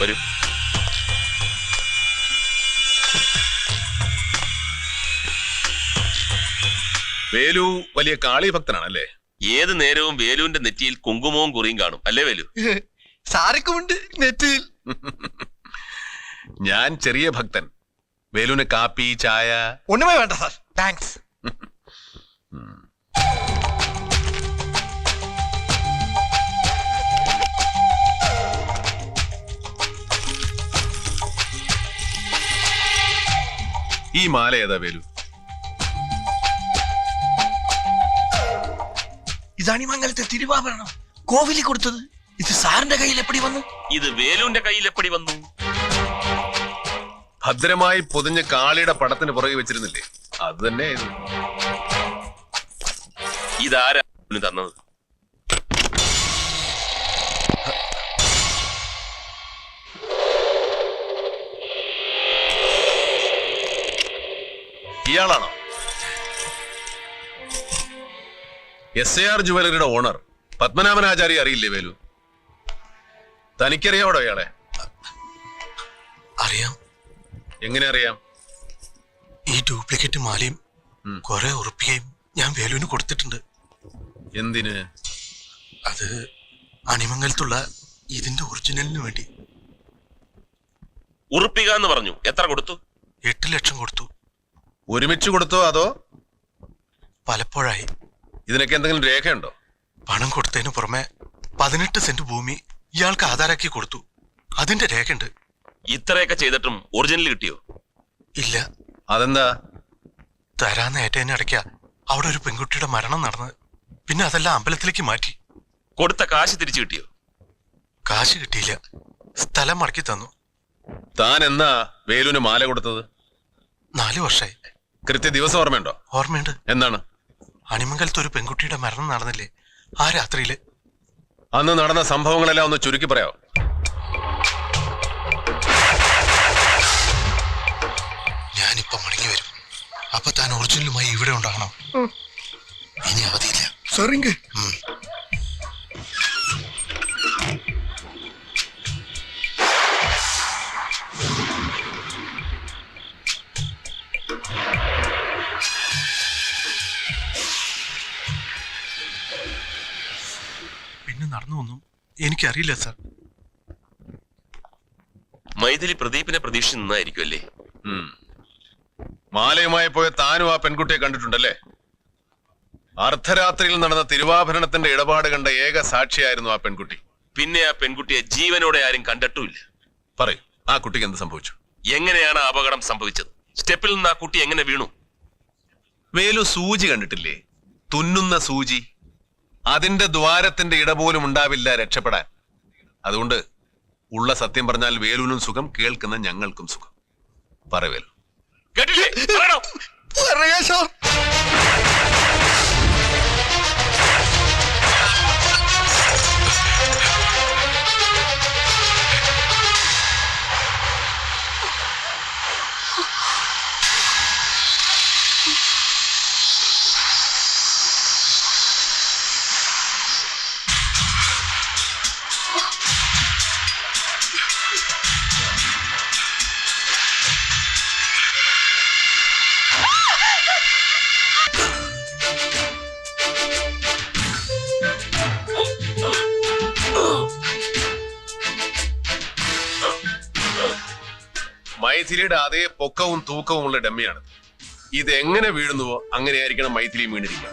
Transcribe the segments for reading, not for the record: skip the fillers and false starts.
വരൂ. വേലു വലിയ കാളി ഭക്തനാണല്ലേ? ഏത് നേരവും വേലുവിന്റെ നെറ്റിയിൽ കുങ്കുമവും കുറിയും കാണും അല്ലേ വേലു? സാരക്കുമുണ്ട് നെറ്റിയിൽ. ഞാൻ ചെറിയ ഭക്തൻ. വേലുവിന് കാപ്പി ചായ ഒന്നുമേ വേണ്ട സാർ, താങ്ക്സ്. ഈ മാല ഏതാ വേലു? ഇതാണിമംഗലത്തെ തിരുവാഭരണം, കോവിലി കൊടുത്തത്. ഇത് സാറിന്റെ കയ്യിൽ എപ്പടി വന്നു? ഇത് വേലുവിന്റെ കയ്യിൽ എപ്പടി വന്നു? ഭദ്രമായി പൊതിഞ്ഞ കാളിയുടെ പടത്തിന് പുറകെ വെച്ചിരുന്നില്ലേ, അത് തന്നെ ഇത്. ഇതാരാ തന്നത്? ഇയാളാണോ SAR ജുവലറിയുടെ ഓണർ പത്മനാഭനാചാരി? അറിയില്ലേ വേലു? തനിക്കറിയാവടോ ഇയാളെ? അറിയാം. എങ്ങനെ അറിയാം? ഈ ഡ്യൂപ്ലിക്കേറ്റ് മാലയും കുറെ ഉറുപ്പികയും ഞാൻ വേലുവിന് കൊടുത്തിട്ടുണ്ട്. എന്തിന്? അത് അണിമംഗലത്തുള്ള ഇതിന്റെ ഒറിജിനലിന് വേണ്ടി. ഉറുപ്പിക എന്ന് പറഞ്ഞു. എത്ര കൊടുത്തു? 8 ലക്ഷം കൊടുത്തു. ഒരുമിച്ച് കൊടുത്തോ അതോ പലപ്പോഴായി. ഇതിനൊക്കെ എന്തെങ്കിലും രേഖയുണ്ടോ? പണം കൊടുത്തതിന് പുറമെ 18 സെന്റ് ഭൂമി ഇയാൾക്ക് ആധാരാക്കി കൊടുത്തു. അതിന്റെ രേഖയുണ്ട്. ഇത്രയൊക്കെ ചെയ്തിട്ടും ഒറിജിനൽ കിട്ടിയോ? ഇല്ല. അതെന്താ? തരാന്ന് ഏറ്റതിനിടയ്ക്ക അവിടെ ഒരു പെൺകുട്ടിയുടെ മരണം നടന്നത്. പിന്നെ അതെല്ലാം അമ്പലത്തിലേക്ക് മാറ്റി. കൊടുത്ത കാശ് തിരിച്ചു കിട്ടിയോ? കാശ് കിട്ടിയില്ല, സ്ഥലം മടക്കി തന്നു. താൻ എന്നാ വേലുവിന് മാല കൊടുത്തത്? 4 വർഷമായി. കൃത്യ ദിവസം ഓർമ്മയുണ്ടോ? ഓർമ്മയുണ്ട്. എന്താണ്? അണിമംഗലത്ത് ഒരു പെൺകുട്ടിയുടെ മരണം നടന്നില്ലേ, ആ രാത്രിയില്. അന്ന് നടന്ന സംഭവങ്ങളെല്ലാം ഒന്ന് ചുരുക്കി പറയാമോ? ഞാനിപ്പോ മടങ്ങി വരും. അപ്പൊ താൻ ഒറിജിനലുമായി ഇവിടെ ഉണ്ടാകണം. ഇനി അവധിയില്ല. സാറിങ്ക പിന്നെ നടന്നൊന്നും എനിക്കറിയില്ല സാർ. മൈഥിലി പ്രദീപിനെ പ്രതീക്ഷ നിന്നായിരിക്കും അല്ലേ? മാലയുമായി പോയ താനും ആ പെൺകുട്ടിയെ കണ്ടിട്ടുണ്ടല്ലേ? അർദ്ധരാത്രിയിൽ നടന്ന തിരുവാഭരണത്തിന്റെ ഇടപാട് കണ്ട ഏക സാക്ഷിയായിരുന്നു ആ പെൺകുട്ടി. പിന്നെ ആ പെൺകുട്ടിയെ ജീവനോടെ ആരും കണ്ടിട്ടുമില്ല. പറയൂ, ആ കുട്ടിക്ക് എന്ത് സംഭവിച്ചു? എങ്ങനെയാണ് അപകടം സംഭവിച്ചത്? സ്റ്റെപ്പിൽ നിന്ന് ആ കുട്ടി എങ്ങനെ വീണു? വേലു സൂചി കണ്ടിട്ടില്ലേ? തുന്നുന്ന സൂചി. അതിന്റെ ദ്വാരത്തിന്റെ ഇടപോലും ഉണ്ടാവില്ല രക്ഷപ്പെടാൻ. അതുകൊണ്ട് ഉള്ള സത്യം പറഞ്ഞാൽ വേലുവിനും സുഖം, കേൾക്കുന്ന ഞങ്ങൾക്കും സുഖം. പറവേലു. കേട്ടില്ലേ? പറയണോ? മൈഥിലിയുടെ അതേ പൊക്കവും തൂക്കവും ഉള്ള ഡമ്മിയാണ്. ഇത് എങ്ങനെ വീഴുന്നുവോ അങ്ങനെയായിരിക്കണം മൈഥിലി വീണിരിക്കുക.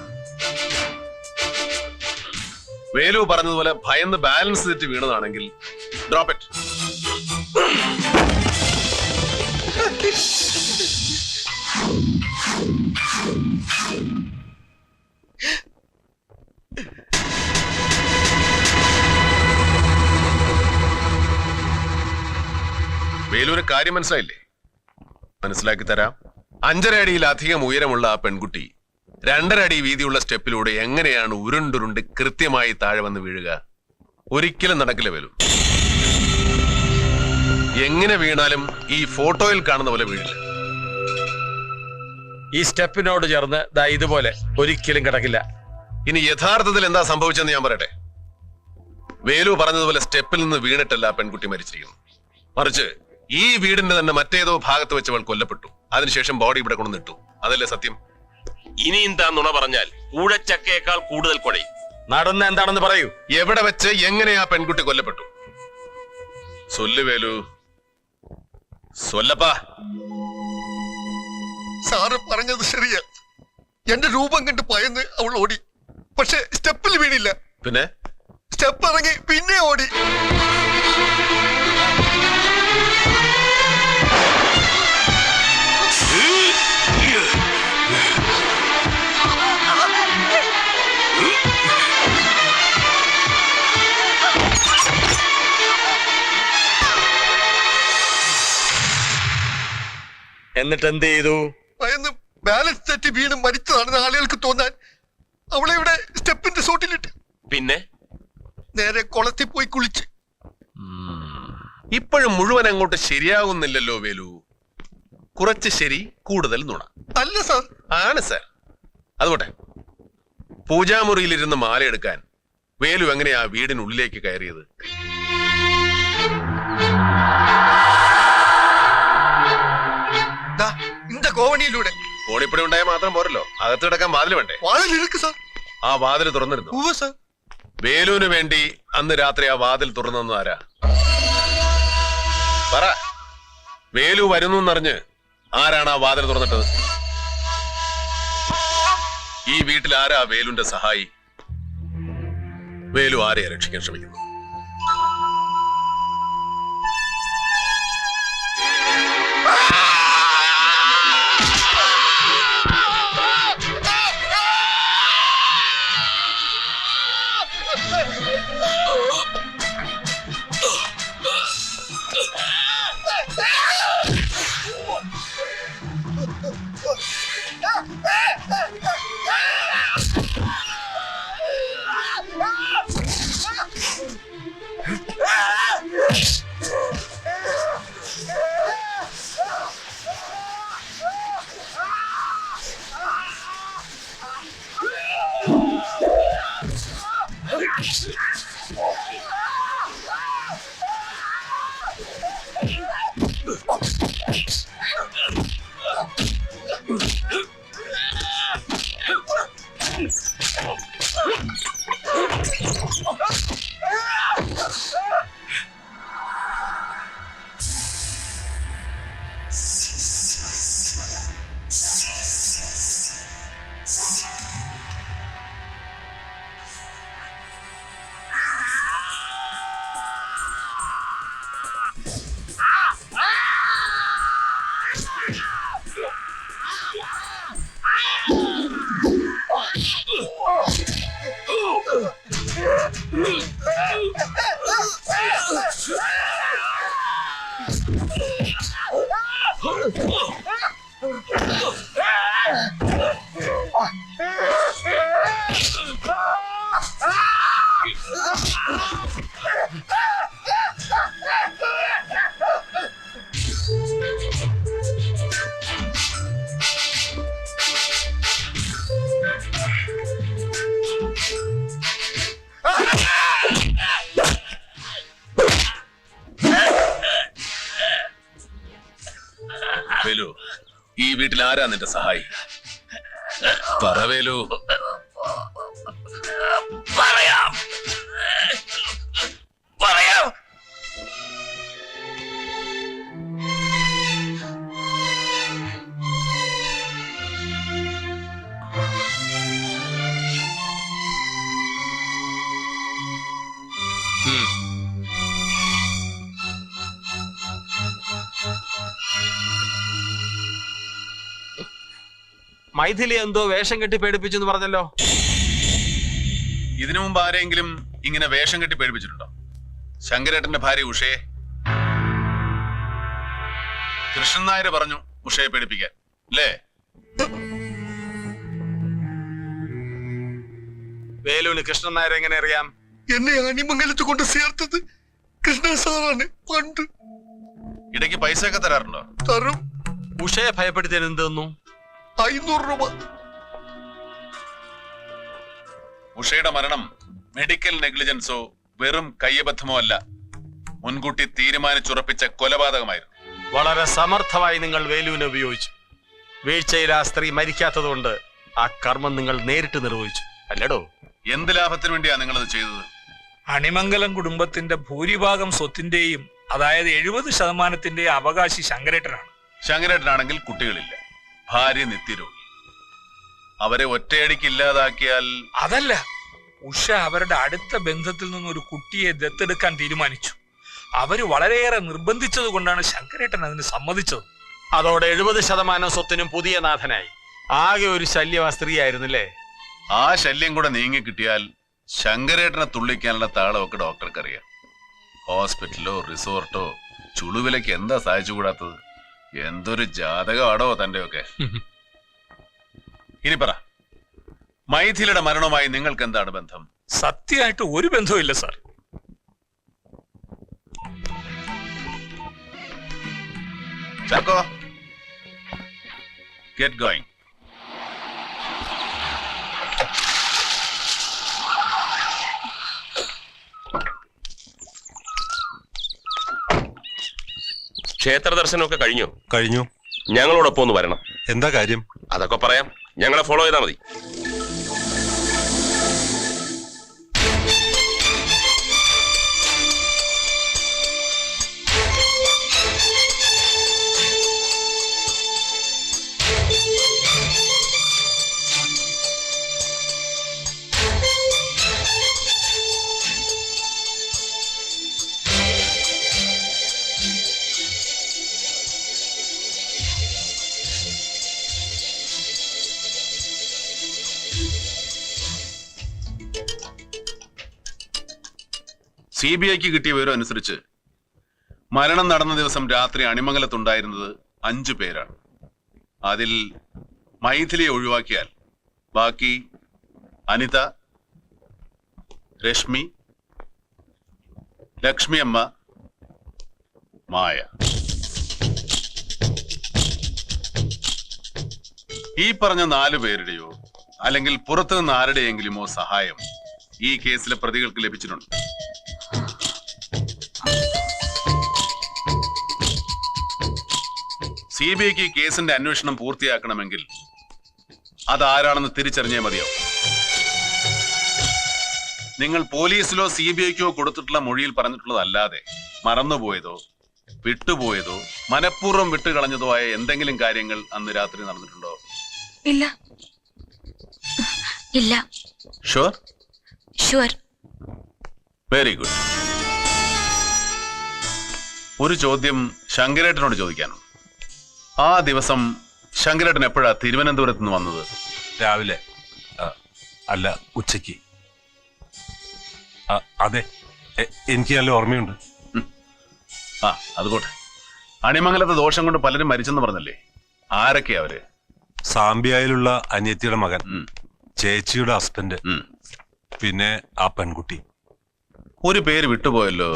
വേലു പറഞ്ഞതുപോലെ ഭയന്ന് ബാലൻസ് തെറ്റി വീണതാണെങ്കിൽ ഡ്രോപ്പ് ഇറ്റ്. വേലൂര് കാര്യം മനസ്സിലായില്ലേ? മനസ്സിലാക്കി തരാം. 5.5 അടിയിലധികം ഉയരമുള്ള ആ പെൺകുട്ടി 2.5 അടി വീതിയുള്ള സ്റ്റെപ്പിലൂടെ എങ്ങനെയാണ് ഉരുണ്ടുരുണ്ട് കൃത്യമായി താഴെ വന്ന് വീഴുക? ഒരിക്കലും നടക്കില്ല വേലു. എങ്ങനെ വീണാലും ഈ ഫോട്ടോയിൽ കാണുന്ന പോലെ വീഴില്ല. ഈ സ്റ്റെപ്പിനോട് ചേർന്ന് ദാ ഇതുപോലെ ഒരിക്കലും കിടക്കില്ല. ഇനി യഥാർത്ഥത്തിൽ എന്താ സംഭവിച്ചെന്ന് ഞാൻ പറയട്ടെ. വേലു പറഞ്ഞതുപോലെ സ്റ്റെപ്പിൽ നിന്ന് വീണിട്ടല്ല ആ പെൺകുട്ടി മരിച്ചിരിക്കുന്നു. മറിച്ച് ഈ വീടിന്റെ തന്നെ മറ്റേതോ ഭാഗത്ത് വെച്ച് അവൾ കൊല്ലപ്പെട്ടു. അതിനുശേഷം ബോഡി ഇവിടെ കൊണ്ടുവന്നിട്ടു. അതല്ലേ സത്യം? ഇനിയും താൻ നുണ പറഞ്ഞാൽ കൂഴച്ചക്കയേക്കാൾ കൂടുതൽ കൊടയും. നടന്ന എന്താണെന്ന് പറയൂ. എവിടെ വെച്ച് എങ്ങനെയാ പെൺകുട്ടി കൊല്ലപ്പെട്ടു? സൊല്ലുവേലു, സൊല്ലപ്പാ. സാറ് പറഞ്ഞത് ശരിയാ. എന്റെ രൂപം കണ്ട് ഭയന്ന് അവൾ ഓടി. പക്ഷെ സ്റ്റെപ്പിൽ വീണില്ല. പിന്നെ സ്റ്റെപ്പ് ഇറങ്ങി പിന്നെ ഓടി. എന്നിട്ട് എന്ത് ചെയ്തു? ഭയന്ന് ബാലൻസ് തെറ്റി വീണ് മരിച്ചതാണെന്ന് ആളുകൾക്ക് തോന്നാൻ അവളെ ഇവിടെ സ്റ്റെപ്പിന്റെ സോട്ടിലിട്ട് പിന്നെ നേരെ കുളത്തിൽ പോയി കുളിച്ച്. ഇപ്പോഴും മുഴുവൻ അങ്ങോട്ട് ശരിയാകുന്നില്ലല്ലോ വേലു. കുറച്ച് ശരി, കൂടുതൽ നുണ. അല്ല സാർ. ആണ് സാർ. അതുകൊട്ടെ, പൂജാമുറിയിലിരുന്ന് മാലയെടുക്കാൻ വേലു എങ്ങനെയാ വീടിനുള്ളിലേക്ക് കയറിയത്? இந்த കോവണിയിലൂടെ. കോണിപ്പടി ഉണ്ടായാൽ മാത്രം പോരല്ലോ, അകത്ത് കിടക്കാൻ വാതിൽ വേണ്ടേ? വാതിലിருக்கு സാർ. ആ വാതിൽ തുറന്നിരുന്നു. ഉവ്വ് സാർ. വേലുവിന് വേണ്ടി അന്ന് രാത്രി ആ വാതിൽ തുറന്നു ആരാ? പറ. വേലു വരുന്നു എന്നറിഞ്ഞ് ആരാണ് ആ വാതിൽ തുറന്നിട്ടത്? ഈ വീട്ടിൽ ആരാ വേലുവിന്റെ സഹായി? വേലു ആരെയാ രക്ഷിക്കാൻ ശ്രമിക്കുന്നത്? വേലു, ഈ വീട്ടിൽ ആരാ നിന്റെ സഹായി? പറ വേലു. പറയാം. മൈഥിലി എന്തോ വേഷം കെട്ടി പേടിപ്പിച്ചെന്ന് പറഞ്ഞല്ലോ. ഇതിനു മുമ്പ് ആരെങ്കിലും ഇങ്ങനെ വേഷം കെട്ടി പേടിപ്പിച്ചിട്ടുണ്ടോ? ശങ്കരേട്ടന്റെ ഭാര്യ ഉഷയെ. കൃഷ്ണൻ നായർ പറഞ്ഞു ഉഷയെ പേടിപ്പിക്കാൻ, അല്ലേ? വേലുവിന് കൃഷ്ണൻ നായർ എങ്ങനെ അറിയാം? എന്നെ അണിമംഗലത്ത് കൊണ്ട് ചേർത്തത് കൃഷ്ണ സാറാണ്. പണ്ട് ഇടയ്ക്ക് പൈസ ഒക്കെ തരാറുണ്ടോ? തരും. ഉഷയെ ഭയപ്പെടുത്തിയാൽ എന്ത് തന്നു? 500 രൂപ. ഉഷയുടെ മരണം മെഡിക്കൽ നെഗ്ലിജൻസോ വെറും കയ്യബദ്ധമോ അല്ല. മുൻകൂട്ടി തീരുമാനിച്ചുറപ്പിച്ച കൊലപാതകമായിരുന്നു. വളരെ സമർത്ഥമായി നിങ്ങൾ വേലുവിനെ ഉപയോഗിച്ചു. വീഴ്ചയിൽ ആ സ്ത്രീ മരിക്കാത്തതുകൊണ്ട് ആ കർമ്മം നിങ്ങൾ നേരിട്ട് നിർവഹിച്ചു, അല്ലടോ? എന്ത് ലാഭത്തിന് വേണ്ടിയാ നിങ്ങളത് ചെയ്തത്? അണിമംഗലം കുടുംബത്തിന്റെ ഭൂരിഭാഗം സ്വത്തിന്റെയും അതായത് 70% അവകാശി ശങ്കരേട്ടനാണ്. ശങ്കരേട്ടനാണെങ്കിൽ കുട്ടികളില്ല, ഭാര്യ നിത്യരോഗി. അവരെ ഒറ്റയടിക്ക് ഇല്ലാതാക്കിയാൽ... അതല്ല, ഉഷ അവരുടെ അടുത്ത ബന്ധത്തിൽ നിന്ന് ഒരു കുട്ടിയെ ദത്തെടുക്കാൻ തീരുമാനിച്ചു. അവര് വളരെയേറെ നിർബന്ധിച്ചത് കൊണ്ടാണ് ശങ്കരേട്ടൻ അതിന് സമ്മതിച്ചത്. അതോടെ 70% സ്വത്തിനും പുതിയ നാഥനായി. ആകെ ഒരു ശല്യം ആ സ്ത്രീ ആയിരുന്നില്ലേ? ആ ശല്യം കൂടെ നീങ്ങി കിട്ടിയാൽ ശങ്കരേട്ടനെ തുള്ളിക്കാനുള്ള താളമൊക്കെ ഡോക്ടർക്കറിയാം. ഹോസ്പിറ്റലോ റിസോർട്ടോ ചുളുവിലേക്ക് എന്താ സാധിച്ചുകൂടാത്തത്? എന്തൊരു ജാതകമാടോ തന്റെയൊക്കെ. ഇനി പറ, മൈഥിലിയുടെ മരണവുമായി നിങ്ങൾക്ക് എന്താണ് ബന്ധം? സത്യമായിട്ട് ഒരു ബന്ധവും ഇല്ല സാർ. Chacko, get going. ക്ഷേത്ര ദർശനമൊക്കെ കഴിഞ്ഞോ? കഴിഞ്ഞു. ഞങ്ങളോടൊപ്പം ഒന്ന് വരണം. എന്താ കാര്യം? അതൊക്കെ പറയാം, ഞങ്ങളെ ഫോളോ ചെയ്താൽ മതി. CBIക്ക് കിട്ടിയ വിവരം അനുസരിച്ച് മരണം നടന്ന ദിവസം രാത്രി അണിമംഗലത്തുണ്ടായിരുന്നത് 5 പേരാണ്. അതിൽ മൈഥിലിയെ ഒഴിവാക്കിയാൽ ബാക്കി അനിത, രശ്മി, ലക്ഷ്മി അമ്മ, മായ. ഈ പറഞ്ഞ 4 പേരുടെയോ അല്ലെങ്കിൽ പുറത്തുനിന്ന് ആരുടെയെങ്കിലുമോ സഹായം ഈ കേസിലെ പ്രതികൾക്ക് ലഭിച്ചിട്ടുണ്ട്. CBIക്ക് കേസിന്റെ അന്വേഷണം പൂർത്തിയാക്കണമെങ്കിൽ അതാരാണെന്ന് തിരിച്ചറിഞ്ഞേ മതിയോ? നിങ്ങൾ പോലീസിലോ CBIക്കോ കൊടുത്തിട്ടുള്ള മൊഴിയിൽ പറഞ്ഞിട്ടുള്ളതല്ലാതെ മറന്നുപോയതോ വിട്ടുപോയതോ മനഃപൂർവ്വം വിട്ടുകളഞ്ഞതോ ആയ എന്തെങ്കിലും കാര്യങ്ങൾ അന്ന് രാത്രി നടന്നിട്ടുണ്ടോ? ഇല്ല. ഇല്ല. ഷുവർ? ഷുവർ. Very good. ഒരു ചോദ്യം ശങ്കരേട്ടനോട് ചോദിക്കാനുണ്ട്. ആ ദിവസം ശങ്കരേട്ടൻ എപ്പോഴാ തിരുവനന്തപുരത്ത് നിന്ന് വന്നത്? രാവിലെ. അല്ല, ഉച്ചയ്ക്ക്. അതെ, എനിക്ക് നല്ല ഓർമ്മയുണ്ട്. ആ, അതുകൊട്ടെ. അണിമംഗലത്തെ ദോഷം കൊണ്ട് പലരും മരിച്ചെന്ന് പറഞ്ഞല്ലേ? ആരൊക്കെയാ അവര്? സാമ്പിയായിലുള്ള അനിയത്തിയുടെ മകൻ, ചേച്ചിയുടെ ഹസ്ബൻഡ്, പിന്നെ ആ പെൺകുട്ടി. ഒരു പേര് വിട്ടുപോയല്ലോ,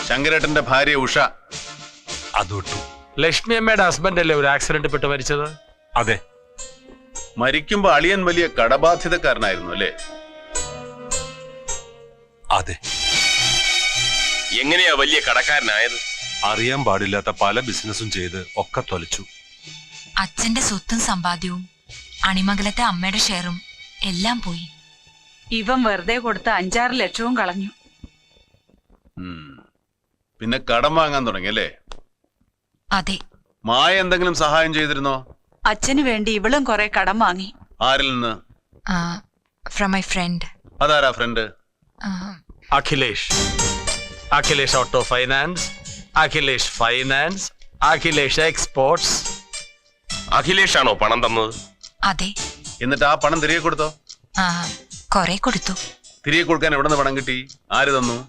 ശങ്കരേട്ടന്റെ ഭാര്യ ഉഷ. അത് വിട്ടു. ലക്ഷ്മി അമ്മയുടെ ഹസ്ബൻഡ് അല്ലേ ഒരു ആക്സിഡന്റ് പെട്ട് മരിച്ചത്? അതെ. മരിക്കുമ്പോ അളിയൻ വലിയ കടബാധ്യതക്കാരനായിരുന്നു അല്ലേ? അതെ. എങ്ങനെയാ വലിയ കടക്കാരനായത്? അറിയാൻ പാടില്ലാത്ത പല ബിസിനസ്സും ചെയ്ത് ഒക്കെ തൊലച്ചു. അച്ഛന്റെ സ്വത്തും സമ്പാദ്യവും അണിമംഗലത്തെ അമ്മയുടെ ഷെയറും എല്ലാം പോയി. ഇവൻ വെറുതെ കൊടുത്ത 5-6 ലക്ഷവും കളഞ്ഞു. പിന്നെ കടം വാങ്ങാൻ തുടങ്ങി അല്ലേ? അതെ. മായ എന്തെങ്കിലും സഹായം ചെയ്തിരുന്നോ? അച്ഛന് വേണ്ടി ഇവളും കുറെ കടം വാങ്ങി. ആരിൽ നിന്ന്? From my friend. അതാരാ friend? Akhilesh. Akhilesh auto finance, Akhilesh finance, Akhilesh exports. Akhilesh ആണോ പണം തന്നത്? അതെ. എന്നിട്ട് ആ പണം തിരികെ കൊടുത്തോ? കൊറേ കൊടുത്തു. തിരികെ കൊടുക്കാൻ എവിടെ നിന്ന് പണം കിട്ടി? ആര് തന്നു?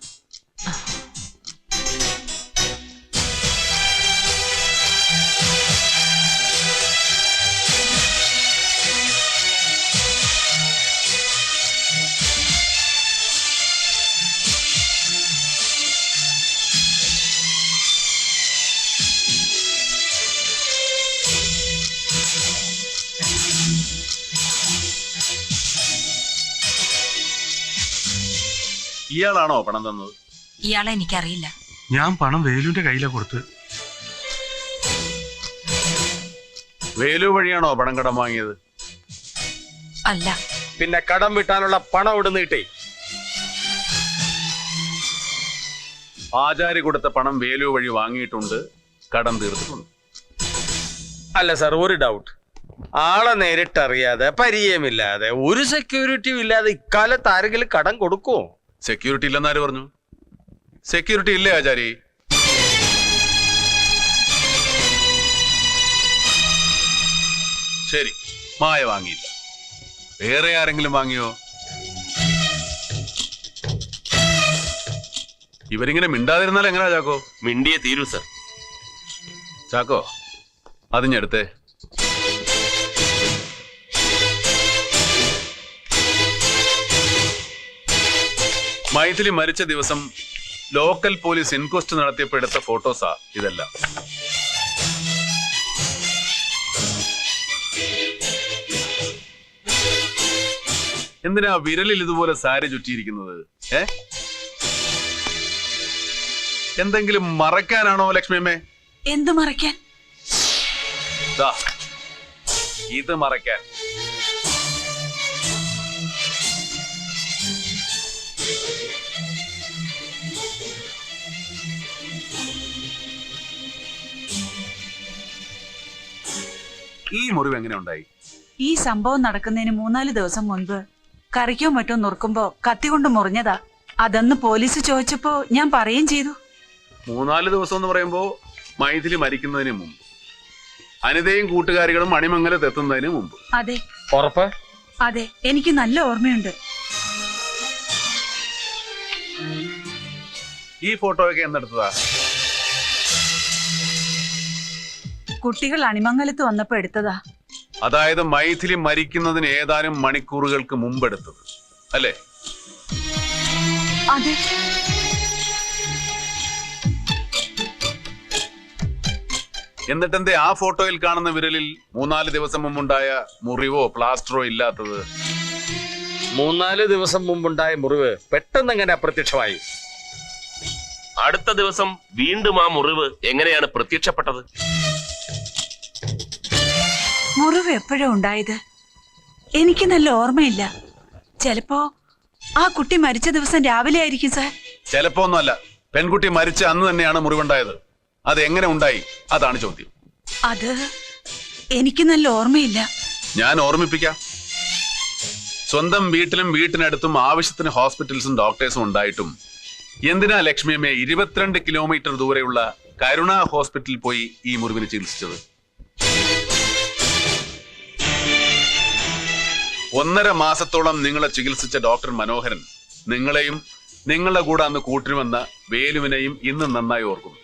ഇയാളാണോ പണം തന്നത്? ഇയാളെ എനിക്കറിയില്ല. ഞാൻ പണം വേലുവിന്റെ കയ്യിലാ കൊടുത്ത്. വേലു വഴിയാണോ പണം കടം വാങ്ങിയത്? അല്ല. പിന്നെ കടം വിട്ടാനുള്ള പണം ഇവിടെ നീട്ടി. ആചാരി കൊടുത്ത പണം വേലു വഴി വാങ്ങിയിട്ടുണ്ട്, കടം തീർത്തിട്ടുണ്ട്. അല്ല സാർ, ഒരു ഡൗട്ട്. ആളെ നേരിട്ടറിയാതെ പരിചയമില്ലാതെ ഒരു സെക്യൂരിറ്റിയും ഇല്ലാതെ ഇക്കാലത്ത് ആരെങ്കിലും കടം കൊടുക്കുമോ? സെക്യൂരിറ്റി ഇല്ലെന്നാര് പറഞ്ഞു? സെക്യൂരിറ്റി ഇല്ലേ ആചാരി? ശരി, മായ വാങ്ങിയില്ല. വേറെ ആരെങ്കിലും വാങ്ങിയോ? ഇവരിങ്ങനെ മിണ്ടാതിരുന്നാൽ എങ്ങനെയാ ചാക്കോ? മിണ്ടിയെ തീരൂ സർ. ചാക്കോ, അതിഞ്ഞെടുത്തേ. മൈഥിലി മരിച്ച ദിവസം ലോക്കൽ പോലീസ് ഇൻക്വസ്റ്റ് നടത്തിയപ്പോൾ എടുത്ത ഫോട്ടോസാ ഇതെല്ലാം. എന്തിനാ വിരലിൽ ഇതുപോലെ സാരി ചുറ്റിയിരിക്കുന്നത്? എന്തെങ്കിലും മറയ്ക്കാനാണോ ലക്ഷ്മിയമ്മേ? എന്തു മറയ്ക്കാൻ? ദാ, ഇത് മറയ്ക്കാൻ. ഈ മുറിവ് എങ്ങനെ ഉണ്ടായി? ഈ സംഭവം നടക്കുന്നതിന് 3-4 ദിവസം മുൻപ് കറിക്കോ മറ്റോ നുറുക്കുമ്പോ കത്തി കൊണ്ട് മുറിഞ്ഞതാ. അതെന്ന് പോലീസ് ചോദിച്ചപ്പോ ഞാൻ പറയുകയും ചെയ്തു. 3-4 ദിവസം എന്ന് പറയുമ്പോ മൈഥിലി മരിക്കുന്നതിന് മുമ്പ്, അനിതയും കൂട്ടുകാരികളും മണിമംഗലത്ത് എത്തുന്നതിന് മുമ്പ്. അതെ. ഉറപ്പ്? അതെ, എനിക്ക് നല്ല ഓർമ്മയുണ്ട്. ഈ ഫോട്ടോയൊക്കെ എന്നെടുത്തതാ? കുട്ടികൾ അണിമംഗലത്ത് വന്നപ്പോ എടുത്തതാ. അതായത് മൈഥിലി മരിക്കുന്നതിന് ഏതാനും മണിക്കൂറുകൾക്ക് മുമ്പെടുത്തത് അല്ലേ? അതെ. എന്നിട്ടെന്തേ ആ ഫോട്ടോയിൽ കാണുന്ന വിരലിൽ 3-4 ദിവസം മുമ്പുണ്ടായ മുറിവോ പ്ലാസ്റ്ററോ ഇല്ലാത്തത്? 3-4 ദിവസം മുമ്പുണ്ടായ മുറിവ് പെട്ടെന്ന് എങ്ങനെ അപ്രത്യക്ഷമായി? അടുത്ത ദിവസം വീണ്ടും ആ മുറിവ് എങ്ങനെയാണ് പ്രത്യക്ഷപ്പെട്ടത്? മുറിവ് എപ്പോഴാ ഉണ്ടായത്? എനിക്ക് നല്ല ഓർമ്മയില്ല. ചിലപ്പോ ആ കുട്ടി മരിച്ച ദിവസം രാവിലെ ആയിരിക്കും സാർ. ചിലപ്പോ ഒന്നുമല്ല, പെൺകുട്ടി മരിച്ച അന്ന് തന്നെയാണ് മുറിവുണ്ടായത്. അത് എങ്ങനെ ഉണ്ടായി? അതാണ് ചോദ്യം. അത് എനിക്ക് നല്ല ഓർമ്മയില്ല. ഞാൻ ഓർമ്മിപ്പിക്കാം. സ്വന്തം വീട്ടിലും വീട്ടിനടുത്തും ആവശ്യത്തിന് ഹോസ്പിറ്റൽസും ഡോക്ടേഴ്സും ഉണ്ടായിട്ടും എന്തിനാ ലക്ഷ്മിയമ്മയെ 22 കിലോമീറ്റർ ദൂരെയുള്ള കരുണ ഹോസ്പിറ്റലിൽ പോയി ഈ മുറിവിന് ചികിത്സിച്ചത്? 1.5 മാസത്തോളം നിങ്ങളെ ചികിത്സിച്ച ഡോക്ടർ മനോഹരൻ നിങ്ങളെയും നിങ്ങളുടെ കൂടെ അന്ന് കൂട്ടിരുവന്ന വേലുവിനെയും ഇന്ന് നന്നായി ഓർക്കുന്നു.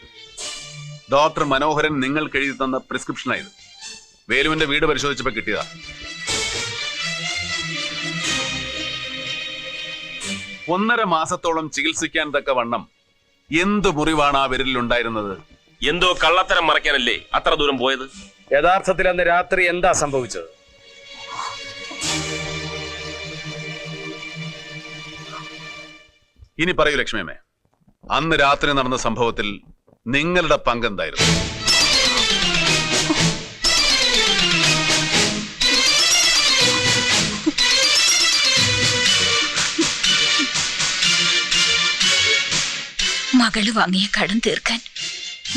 ഡോക്ടർ മനോഹരൻ നിങ്ങൾക്ക് എഴുതി തന്ന പ്രിസ്ക്രിപ്ഷനായത്. വേലുവിന്റെ വീട് പരിശോധിച്ചപ്പോ കിട്ടിയതാ. ഒന്നര മാസത്തോളം ചികിത്സിക്കാൻ തക്ക വണ്ണം എന്ത് മുറിവാണ് ആ വിരലിൽ ഉണ്ടായിരുന്നത്? എന്തോ കള്ളത്തരം മറയ്ക്കാനല്ലേ അത്ര ദൂരം പോയത്? യഥാർത്ഥത്തിൽ അന്ന് രാത്രി എന്താ സംഭവിച്ചത്? ഇനി പറയൂ ലക്ഷ്മിയമ്മേ, അന്ന് രാത്രി നടന്ന സംഭവത്തിൽ നിങ്ങളുടെ പങ്കെന്തായിരുന്നു? മകള് വാങ്ങിയ കടം തീർക്കാൻ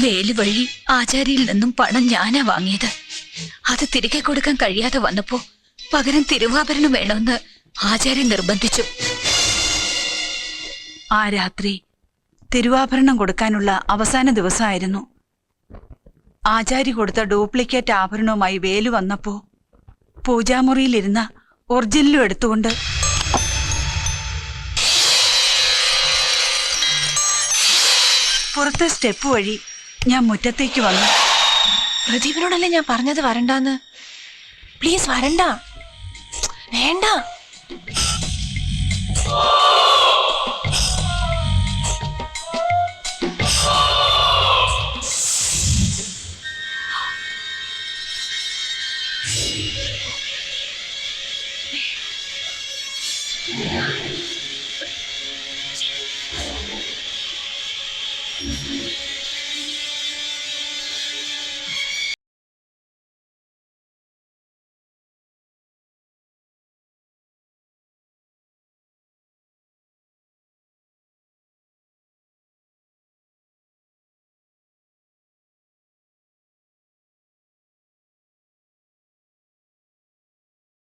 വേലു വഴി ആചാരിയിൽ നിന്നും പണം ഞാനാ വാങ്ങിയത്. അത് തിരികെ കൊടുക്കാൻ കഴിയാതെ വന്നപ്പോ പകരം തിരുവാഭരണം വേണമെന്ന് ആചാര്യ നിർബന്ധിച്ചു. ആ രാത്രി തിരുവാഭരണം കൊടുക്കാനുള്ള അവസാന ദിവസമായിരുന്നു. ആചാരി കൊടുത്ത ഡ്യൂപ്ലിക്കേറ്റ് ആഭരണവുമായി വേലു വന്നപ്പോ പൂജാമുറിയിലിരുന്ന ഒറിജിനലും എടുത്തുകൊണ്ട് പുറത്തെ സ്റ്റെപ്പ് വഴി ഞാൻ മുറ്റത്തേക്ക് വന്നു. പ്രദീപിനോടല്ലേ ഞാൻ പറഞ്ഞത് വരണ്ടാന്ന്? പ്ലീസ് വരണ്ട, വേണ്ട.